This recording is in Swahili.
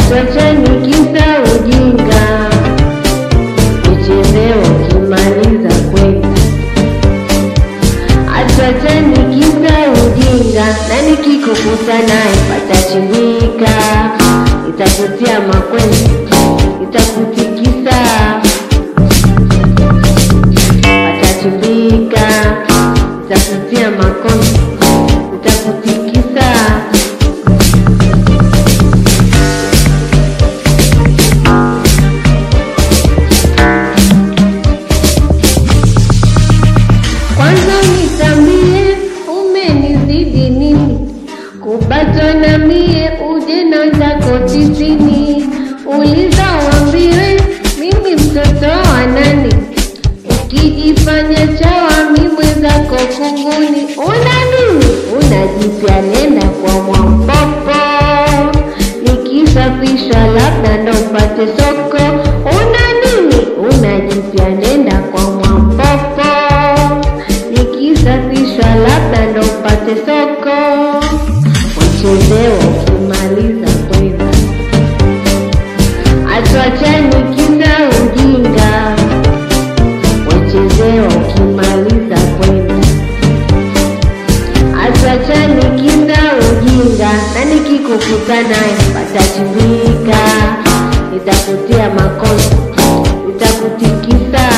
Atuacheni kisa ujinga, uchezeo ukimaliza kwenda. Atuacheni kisa ujinga, na nikikukuta naye patachimbika. Itakutia makwezi, itakutikisa, patachimbika. Itakutia makwezi, itakutikisa. Kwanza nitambie umenizidi nini, kubatwa na mie uje na zako tisini. Uliza wambiwe mimi mtoto wa nani, ukijifanya chawa mimwe zako kunguni. Una nini? Unajipya nenda kwa Mwampopo, nikisafishwa labda ndo upate soko. Una nini? Unajipya nenda kwa Mwampopo, nikisafishwa labda ndo upate soko. Uchezeo ukimaliza kwenda. Atuacheni kisa ujinga, uchezeo ukimaliza kwenda. Atuacheni kisa ujinga, na nikikukuta naye patachimbika. Itakutia makosa, itakutikisa.